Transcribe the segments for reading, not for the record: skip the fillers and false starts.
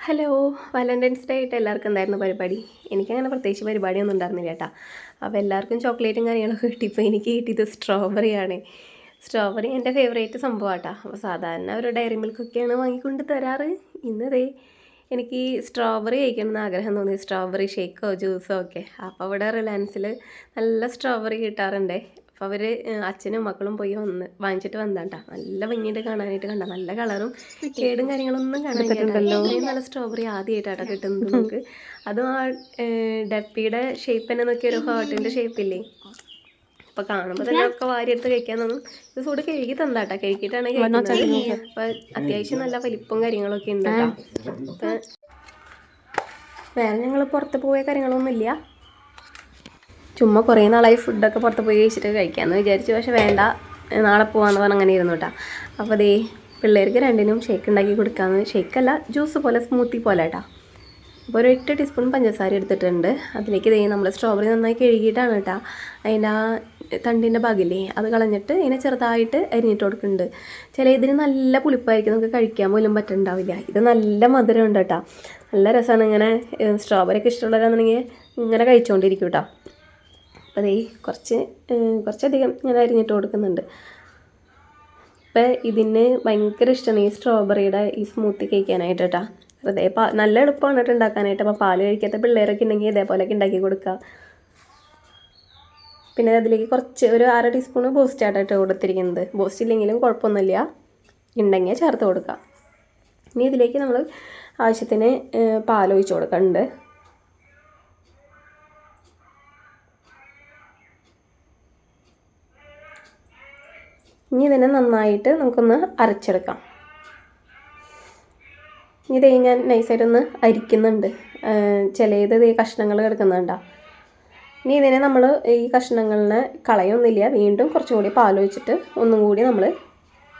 Hello, Valentine's day ആയിട്ട് എല്ലാവർക്കും എന്തായിരുന്നു പരിപാടി? എനിക്കങ്ങനെ പ്രത്യേകിച്ച് പരിപാടിയൊന്നും ഉണ്ടായിരുന്നില്ല കേട്ടോ. അപ്പോൾ എല്ലാവർക്കും ചോക്ലേറ്റും കാര്യങ്ങളൊക്കെ കിട്ടിയപ്പോൾ എനിക്ക് കിട്ടിയത് സ്ട്രോബെറിയാണ്. സ്ട്രോബെറി എൻ്റെ ഫേവറേറ്റ് സംഭവമാണ് കേട്ടോ. അപ്പോൾ സാധാരണ ഒരു ഡയറി മിൽക്കൊക്കെയാണ് വാങ്ങിക്കൊണ്ട് തരാറ്. ഇന്നതേ എനിക്ക് സ്ട്രോബെറി കഴിക്കണമെന്ന് ആഗ്രഹം തോന്നി. സ്ട്രോബെറി ഷേക്കോ ജ്യൂസോ ഒക്കെ. അപ്പോൾ ഇവിടെ റിലയൻസിൽ നല്ല സ്ട്രോബെറി കിട്ടാറുണ്ട്. അപ്പോൾ അവർ അച്ഛനും മക്കളും പോയി വാങ്ങിച്ചിട്ട് വന്നാട്ടാ. നല്ല ഭംഗിയിട്ട് കാണാനായിട്ട് കണ്ട, നല്ല കളറും കേടും കാര്യങ്ങളൊന്നും കാണാനില്ലല്ലോ. ഇത്രയും നല്ല സ്ട്രോബെറി ആദ്യമായിട്ടാട്ടോ കിട്ടുന്നത് നമുക്ക്. അതും ആ ഡപ്പിയുടെ ഷേപ്പ് തന്നെ നോക്കിയ ഒരു ഹാർട്ടിൻ്റെ ഷേപ്പില്ലേ. അപ്പോൾ കാണുമ്പോൾ തന്നെ ഒക്കെ വാരിയെടുത്ത് കഴിക്കാൻ തോന്നും. ഇത് സൂട് കഴുകി തന്നാട്ടാ, കഴുകിയിട്ടാണ് കഴിക്കുന്നത്. അപ്പോൾ അത്യാവശ്യം നല്ല വലിപ്പവും കാര്യങ്ങളൊക്കെ ഉണ്ട് കേട്ടോ. അപ്പം വേറെ ഞങ്ങൾ പുറത്ത് പോയ കാര്യങ്ങളൊന്നുമില്ല. ചുമ്മാ കുറേ നാളായി ഫുഡൊക്കെ പുറത്ത് പോയി കഴിച്ചിട്ട് കഴിക്കാമെന്ന് വിചാരിച്ചു. പക്ഷെ വേണ്ട, നാളെ പോകാമെന്ന് പറഞ്ഞ് അങ്ങനെ ഇരുന്നു കേട്ടോ. അപ്പോൾ അതേ പിള്ളേർക്ക് രണ്ടിനും ഷേക്ക് ഉണ്ടാക്കി കൊടുക്കാമെന്ന്. ഷേക്കല്ല, ജ്യൂസ് പോലെ, സ്മൂത്തി പോലെ കേട്ടോ. അപ്പോൾ ഒരു 8 ടീസ്പൂൺ പഞ്ചസാര എടുത്തിട്ടുണ്ട്. അതിലേക്ക് നമ്മൾ സ്ട്രോബെറി നന്നായി കഴുകിയിട്ടാണ് കേട്ടോ. അതിൻ്റെ ആ തണ്ടിൻ്റെ ഭാഗമില്ലേ അത് കളഞ്ഞിട്ട് ഇതിനെ ചെറുതായിട്ട് അരിഞ്ഞിട്ട് കൊടുക്കുന്നുണ്ട്. ചില ഇതിന് നല്ല പുളിപ്പായിരിക്കും, നമുക്ക് കഴിക്കാൻ പോലും പറ്റുന്നുണ്ടാവില്ല. ഇത് നല്ല മധുരം ഉണ്ട് കേട്ടോ, നല്ല രസമാണ്. ഇങ്ങനെ സ്ട്രോബെറി ഒക്കെ ഇഷ്ടമുള്ളവരാണെന്നുണ്ടെങ്കിൽ ഇങ്ങനെ കഴിച്ചുകൊണ്ടിരിക്കും കേട്ടോ. അപ്പോൾ അതേ കുറച്ചധികം ഞാൻ അരിഞ്ഞിട്ട് കൊടുക്കുന്നുണ്ട്. അപ്പോൾ ഇതിന് ഭയങ്കര ഇഷ്ടമാണ് ഈ സ്ട്രോബെറിയുടെ ഈ സ്മൂത്തി കഴിക്കാനായിട്ട് കേട്ടോ. അതേ നല്ല എളുപ്പമാണ് കേട്ടോ ഉണ്ടാക്കാനായിട്ട്. അപ്പോൾ പാല് കഴിക്കാത്ത പിള്ളേരൊക്കെ ഉണ്ടെങ്കിൽ ഇതേപോലെയൊക്കെ ഉണ്ടാക്കി കൊടുക്കുക. പിന്നെ അതിലേക്ക് ഒരു 1/2 ടീസ്പൂൺ ബൂസ്റ്റ് ആയിട്ടാണ് കൊടുത്തിരിക്കുന്നത്. ബൂസ്റ്റ് ഇല്ലെങ്കിലും കുഴപ്പമൊന്നുമില്ല, ഉണ്ടെങ്കിൽ ചേർത്ത് കൊടുക്കുക. ഇനി ഇതിലേക്ക് നമ്മൾ ആവശ്യത്തിന് പാലൊഴിച്ച് കൊടുക്കുന്നുണ്ട്. ഇനി ഇതിനെ നന്നായിട്ട് നമുക്കൊന്ന് അരച്ചെടുക്കാം. ഇത് ഞാൻ നൈസായിട്ടൊന്ന് അരിക്കുന്നുണ്ട്. ചിലത് ഈ കഷ്ണങ്ങൾ കിടക്കുന്നുണ്ടോ. ഇനി ഇതിനെ നമ്മൾ ഈ കഷ്ണങ്ങളിനെ കളയൊന്നുമില്ല, വീണ്ടും കുറച്ചും കൂടി പാലൊഴിച്ചിട്ട് ഒന്നും കൂടി നമ്മൾ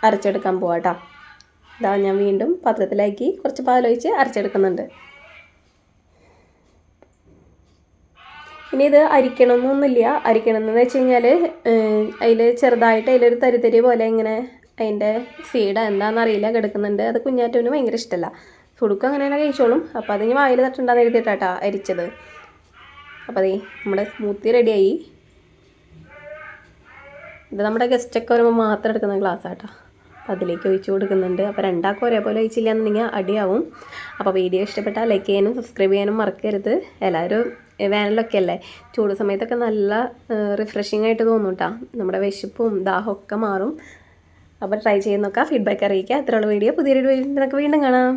അരച്ചെടുക്കാൻ പോവാം കേട്ടോ. ഇതാ ഞാൻ വീണ്ടും പാത്രത്തിലാക്കി കുറച്ച് പാലൊഴിച്ച് അരച്ചെടുക്കുന്നുണ്ട്. ഇനി ഇത് അരിക്കണമെന്നൊന്നുമില്ല. അരിക്കണമെന്ന് വെച്ച് കഴിഞ്ഞാൽ അതിൽ ചെറുതായിട്ട് അതിലൊരു തരി പോലെ ഇങ്ങനെ അതിൻ്റെ ഫീഡ് എന്താണെന്നറിയില്ല കിടക്കുന്നുണ്ട്. അത് കുഞ്ഞാറ്റൂന് ഭയങ്കര ഇഷ്ടമല്ല. സുടുക്കും അങ്ങനെയാണ് കഴിച്ചോളും. അപ്പോൾ അതിന് വായിൽ തട്ടുണ്ടാന്ന് എഴുതിയിട്ടാട്ടോ അരിച്ചത്. അപ്പോൾ അതേ നമ്മുടെ സ്മൂത്തി റെഡിയായി. ഇത് നമ്മുടെ ഗസ്റ്റൊക്കെ വരുമ്പോൾ മാത്രം എടുക്കുന്ന ഗ്ലാസ്സാട്ടോ. അപ്പോൾ അതിലേക്ക് ഒഴിച്ച് കൊടുക്കുന്നുണ്ട്. അപ്പോൾ രണ്ടാൾക്കും ഒരേപോലെ ഒഴിച്ചില്ല എന്നുണ്ടെങ്കിൽ അടിയാവും. അപ്പോൾ വീഡിയോ ഇഷ്ടപ്പെട്ടാൽ ലൈക്ക് ചെയ്യാനും സബ്സ്ക്രൈബ് ചെയ്യാനും മറക്കരുത്. എല്ലാവരും വേനലൊക്കെ അല്ലേ, ചൂട് സമയത്തൊക്കെ നല്ല റിഫ്രഷിംഗ് ആയിട്ട് തോന്നും കേട്ടോ. നമ്മുടെ വിശപ്പും ദാഹമൊക്കെ മാറും. അപ്പോൾ ട്രൈ ചെയ്യുന്നൊക്കെ ഫീഡ്ബാക്ക് അറിയിക്കുക. ഇത്രയുള്ള വീഡിയോ പുതിയൊരു വീഡിയോ നമുക്ക് വീണ്ടും കാണാം.